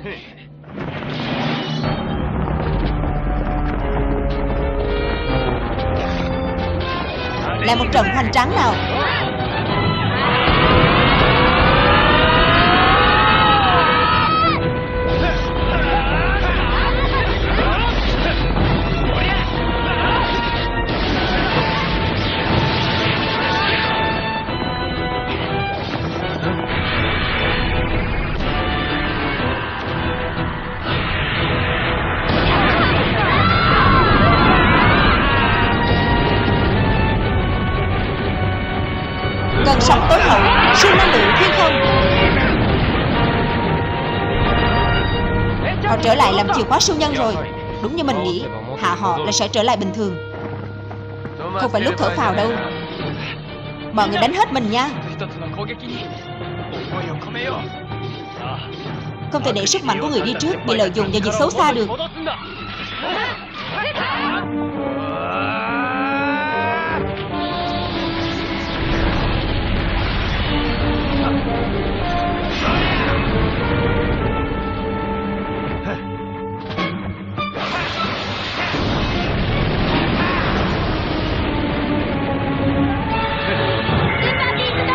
Lại một trận hoành tráng nào. Cơn sóng tối hậu, siêu năng lượng thiên không. Họ trở lại làm chìa khóa siêu nhân rồi. Đúng như mình nghĩ, hạ họ là sẽ trở lại bình thường. Không phải lúc thở phào đâu. Mọi người đánh hết mình nha. Không thể để sức mạnh của người đi trước bị lợi dụng vào việc xấu xa được.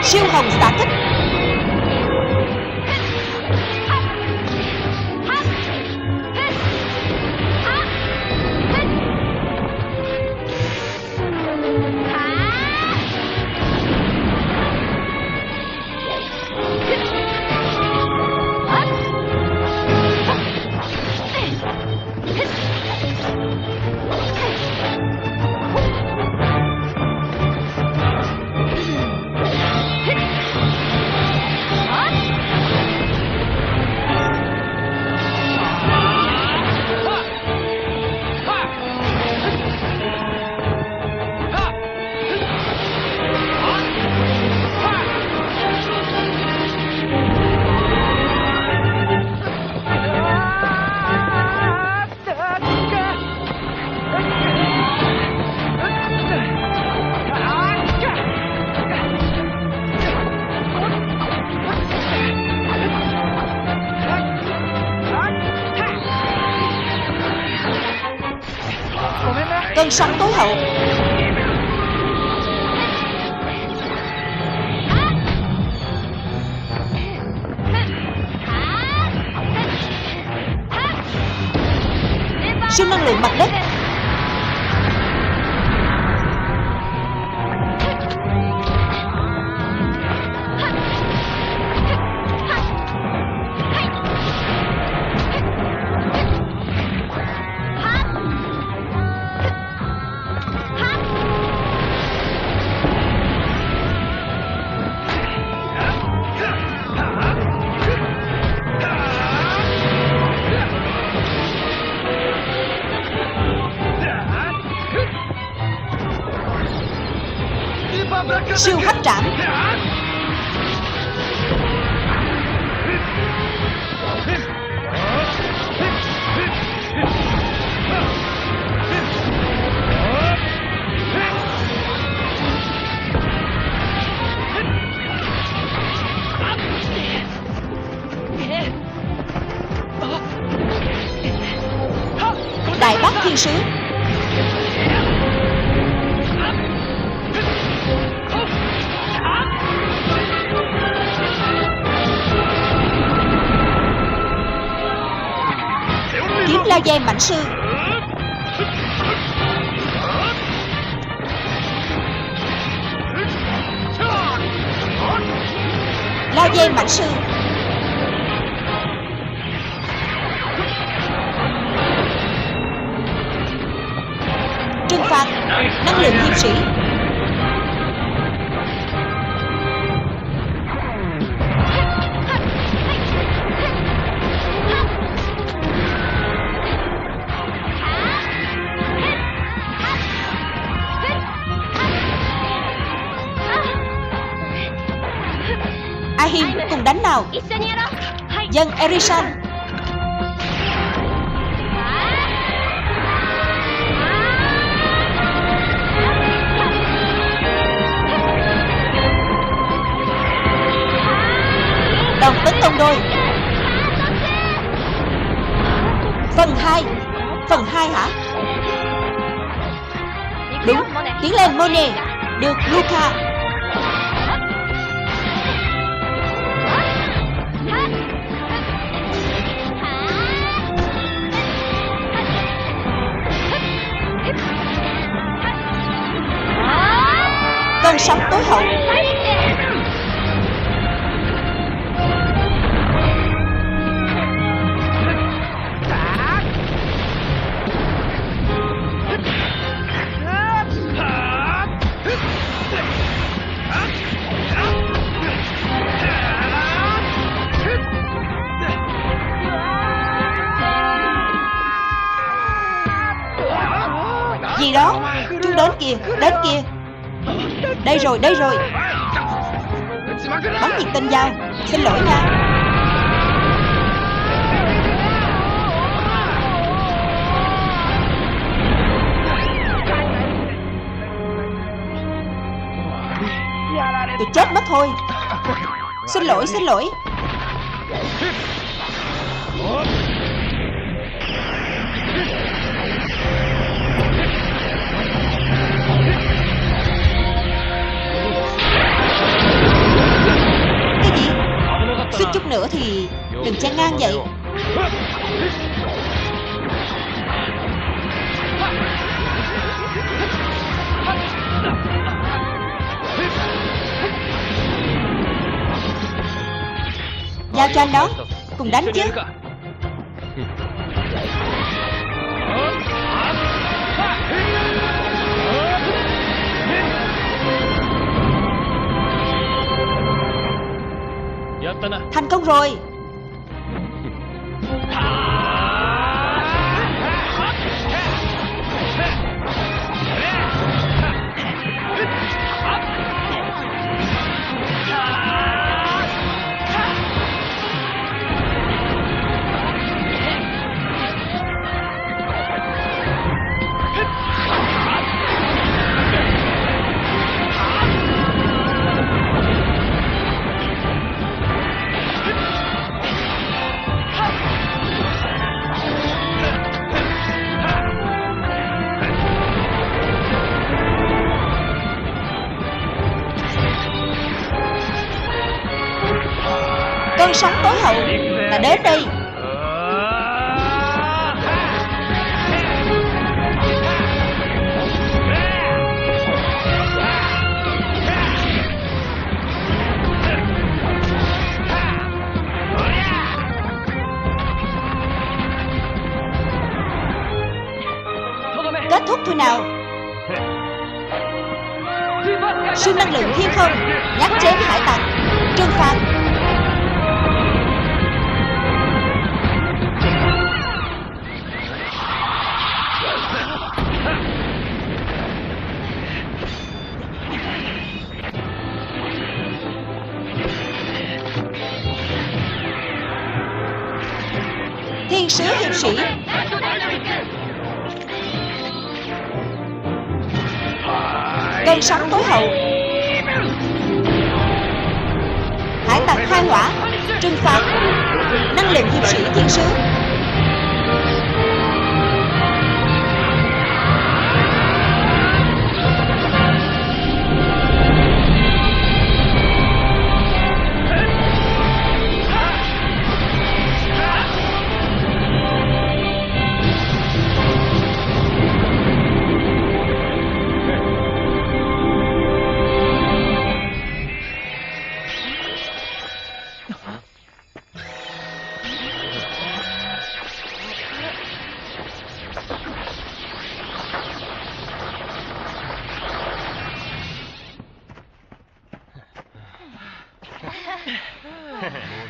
Siêu hồng xạ kích. Cơn sóng tối hậu. Siêu năng lượng mặt đất. Siêu hấp trảm. Đại bác thiên sứ. Kiếm laser mãnh sư. Laser mãnh sư. Trừng phạt năng lượng hiệp sĩ. Ahim, cùng đánh nào. Dân Erisan. Đồng tấn công đôi. Phần 2 hả? Đúng, tiến lên Monet. Được, Luca. Cơn sóng tối hậu. Gì đó? Chúng đến kìa, đến kìa. Đây rồi, đây rồi. Bắn nhiệt tinh vào. Xin lỗi nha. Tôi chết mất thôi. Xin lỗi, xin lỗi. Cái gì? Suýt chút nữa thì đừng chen ngang vậy. Giao cho anh đó. Cùng đánh chứ. Thành công rồi. Cơn sóng tối hậu là đến đây. Kết thúc thôi nào. Siêu năng lượng thiên không, nhát chém hải tặc, trừng phạt. Thiên sứ hiệp sĩ. Cơn sóng tối hậu. Hải tặc khai hỏa, trừng phạt. Năng lượng hiệp sĩ thiên sứ.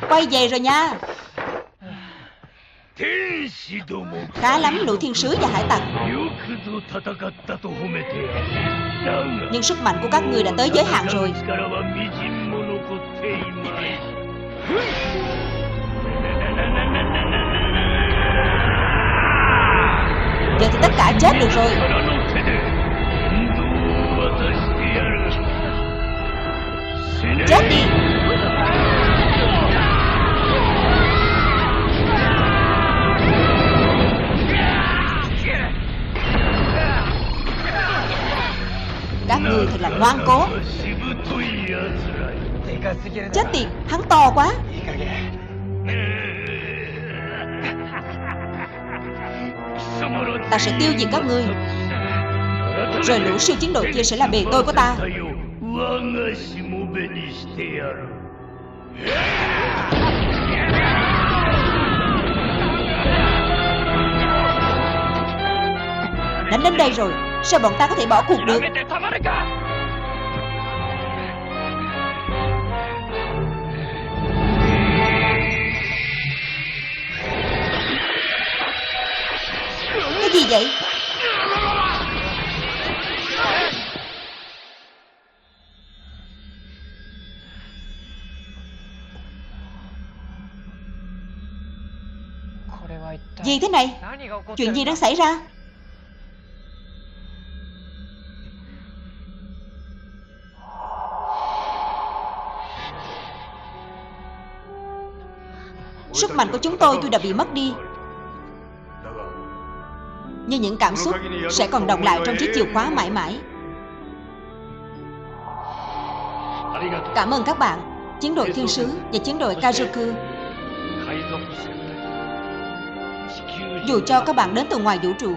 Quay về rồi nha. Khá lắm lũ thiên sứ và hải tặc. Nhưng sức mạnh của các ngươi đã tới giới hạn rồi. Giờ thì tất cả chết được rồi. Chết đi. Ngoan cố. Chết tiệt, hắn to quá. Ta sẽ tiêu diệt các ngươi, rồi lũ siêu chiến đội kia sẽ là bề tôi của ta. Đánh đến đây rồi, sao bọn ta có thể bỏ cuộc được? Cái gì vậy? Gì thế này? Chuyện gì đang xảy ra? Sức mạnh của chúng tôi tuy đã bị mất đi, nhưng những cảm xúc sẽ còn đọng lại trong chiếc chìa khóa mãi mãi. Cảm ơn các bạn, chiến đội Thiên Sứ và chiến đội Kazoku. Dù cho các bạn đến từ ngoài vũ trụ,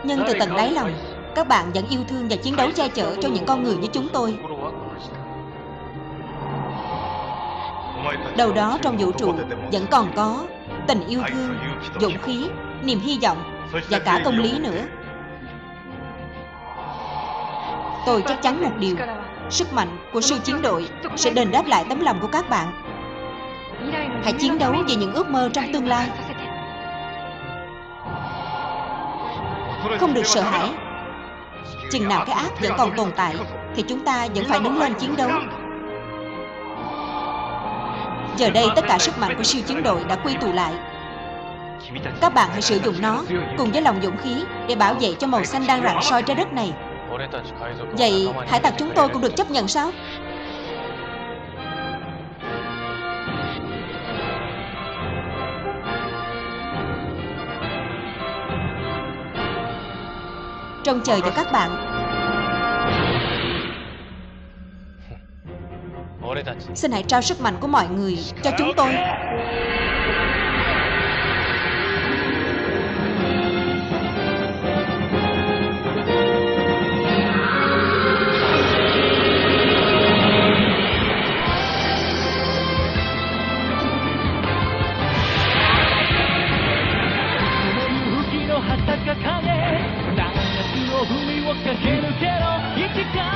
nhưng từ tận đáy lòng, các bạn vẫn yêu thương và chiến đấu che chở cho những con người như chúng tôi. Đâu đó trong vũ trụ vẫn còn có tình yêu thương, dũng khí, niềm hy vọng và cả công lý nữa. Tôi chắc chắn một điều, sức mạnh của siêu chiến đội sẽ đền đáp lại tấm lòng của các bạn. Hãy chiến đấu vì những ước mơ trong tương lai. Không được sợ hãi. Chừng nào cái ác vẫn còn tồn tại thì chúng ta vẫn phải đứng lên chiến đấu. Giờ đây tất cả sức mạnh của siêu chiến đội đã quy tụ lại. Các bạn hãy sử dụng nó cùng với lòng dũng khí để bảo vệ cho màu xanh đang rạng soi trái đất này. Vậy hải tặc chúng tôi cũng được chấp nhận sao? Trông chờ vào các bạn. Xin hãy trao sức mạnh của mọi người cho chúng tôi.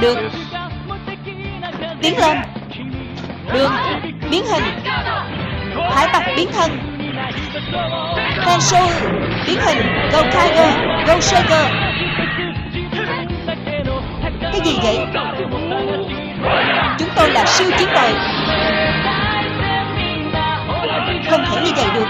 Được. Tiến lên. Được. Biến hình. Hải tặc biến thân. Tensu biến hình. Go Tiger. Go Shaker. Cái gì vậy? Chúng tôi là siêu chiến đội. Không thể như vậy được.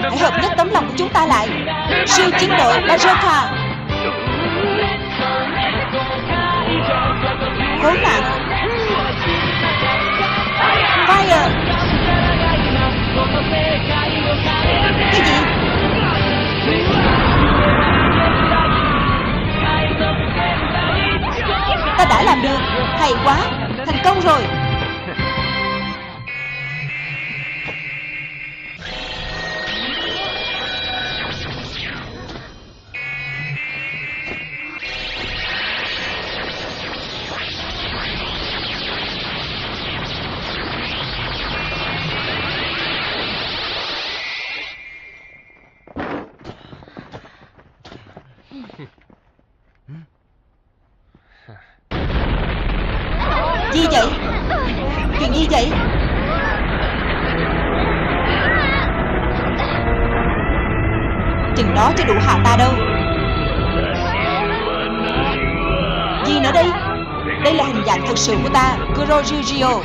Hãy hợp nhất tấm lòng của chúng ta lại. Siêu chiến đội Bazooka. Khốn nạn. Fire. Cái gì? Ta đã làm được. Hay quá. Thành công rồi. Gì vậy? Chuyện gì vậy? Chừng đó chứ đủ hạ ta đâu. Gì nữa đây? Đây là hình dạng thực sự của ta, Kurojujio.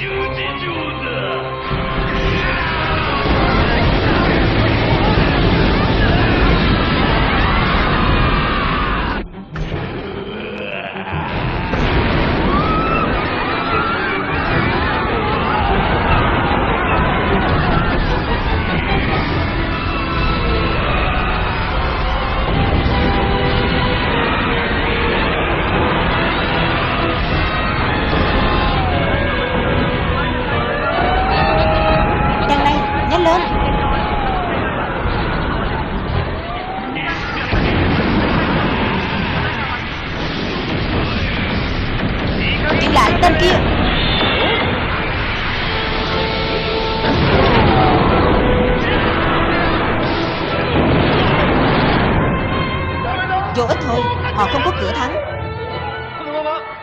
họ không có cửa thắng.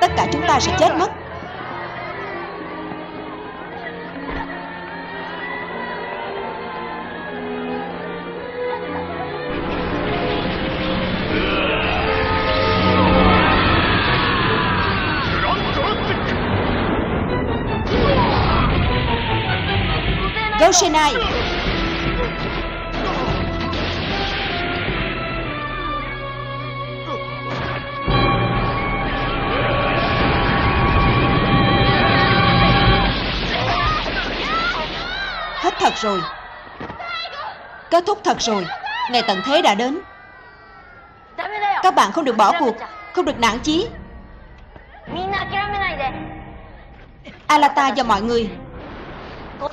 Tất cả chúng ta sẽ chết mất. Goshenai. Hết thật rồi. Kết thúc thật rồi. Ngày tận thế đã đến. Các bạn không được bỏ cuộc, không được nản chí. Alata và mọi người,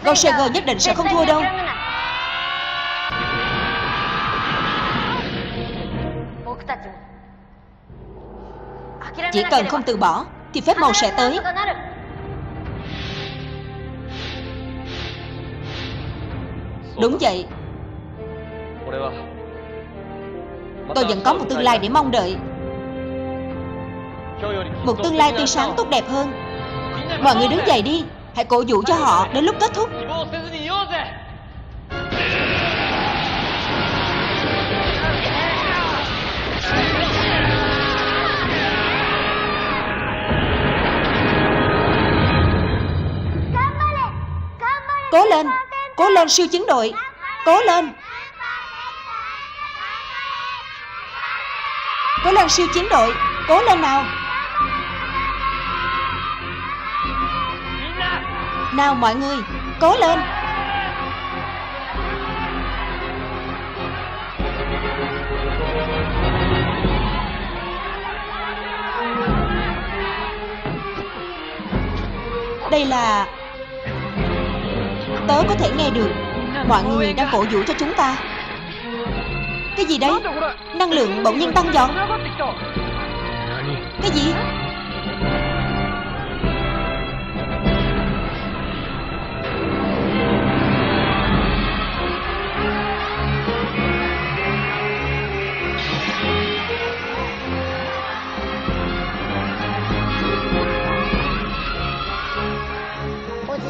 Goseiger nhất định sẽ không thua đâu. Chỉ cần không từ bỏ thì phép màu sẽ tới. Đúng vậy. Tôi vẫn có một tương lai để mong đợi. Một tương lai tươi sáng tốt đẹp hơn. Mọi người đứng dậy đi. Hãy cổ vũ cho họ đến lúc kết thúc. Cố lên. Cố lên siêu chiến đội. Cố lên. Cố lên siêu chiến đội. Cố lên nào. Nào mọi người, cố lên. Đây là... Tớ có thể nghe được mọi người đang cổ vũ cho chúng ta. Cái gì đấy? Năng lượng bỗng nhiên tăng vọt. Cái gì?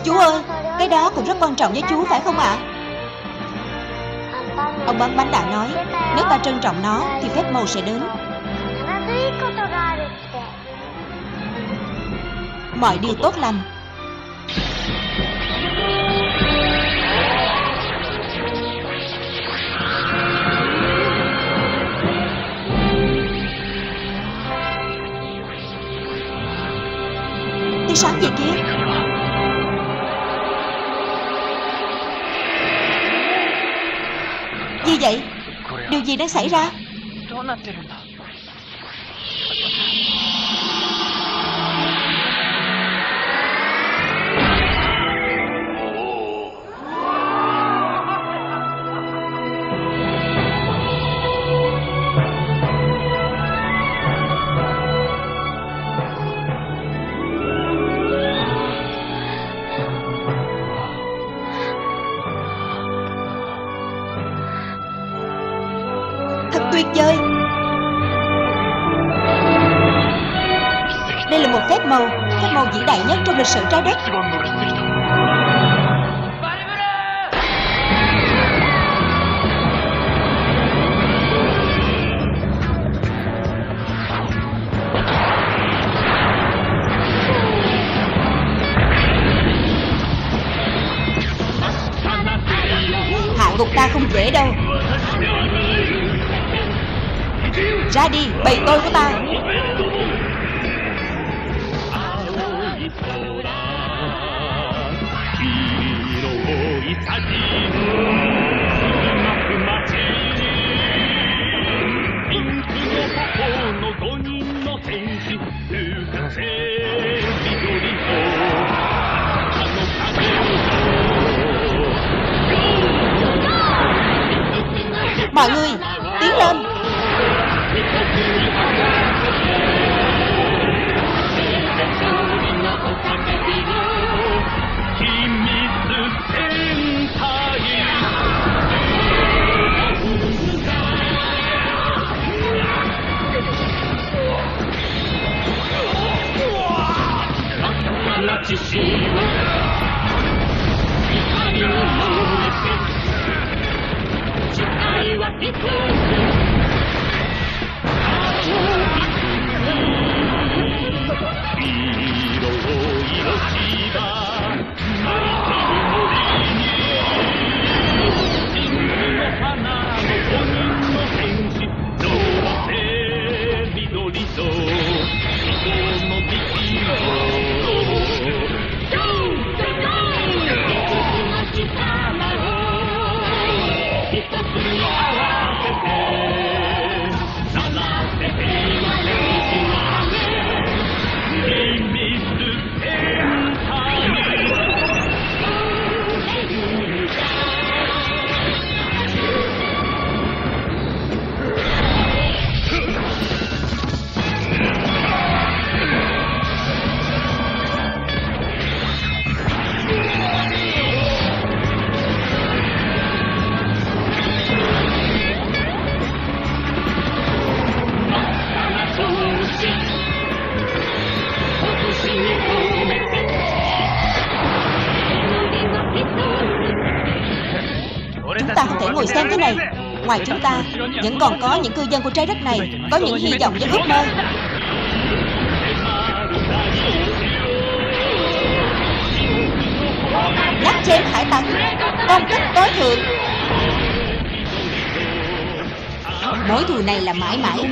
Chú ơi, cái đó cũng rất quan trọng với chú phải không ạ? Ông bán bánh đã nói, nếu ta trân trọng nó thì phép màu sẽ đến. Mọi điều tốt lành. Tia sáng gì kia? Gì vậy? Điều gì đang xảy ra? Tuyệt vời. Đây là một phép màu vĩ đại nhất trong lịch sử trái đất. Hạ gục ta không dễ đâu. Ra đi, bầy tôi của ta. Mọi người, tiến lên. Chúng ta không thể ngồi xem thế này. Ngoài chúng ta, vẫn còn có những cư dân của trái đất này có những hy vọng và ước mơ. Nhát chém hải tặc, công kích tối thượng. Mối thù này là mãi mãi.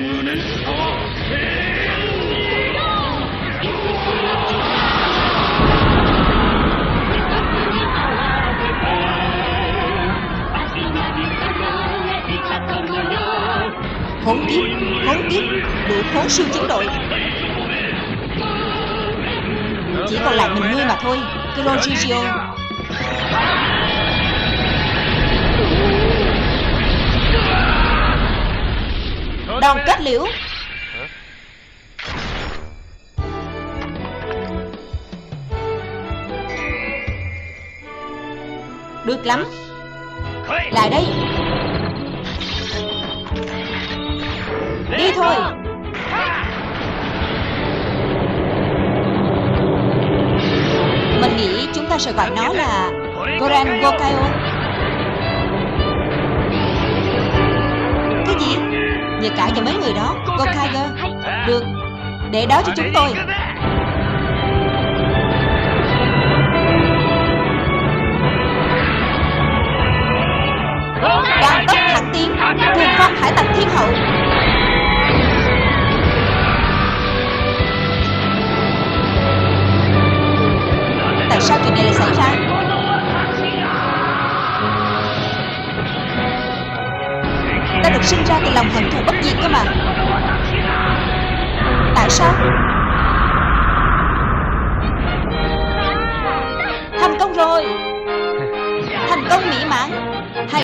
Khốn kiếp, đủ khốn siêu chiến đội. Chỉ còn lại mình ngươi mà thôi, Kurogishio. Đòn kết liễu. Được lắm. Lại đây. Đi thôi. Mình nghĩ chúng ta sẽ gọi nó là Goran Gokaio. Cái gì? Nhờ cả và mấy người đó. Gokaio. Được, để đó cho chúng tôi. Đoàn tốc thẳng tiến, cuồng phong hải tặc thiên hậu. Tại sao chuyện này lại xảy ra? Ta được sinh ra từ lòng hận thù bất diệt cơ mà. Tại sao? Thành công rồi. Thành công mỹ mãn.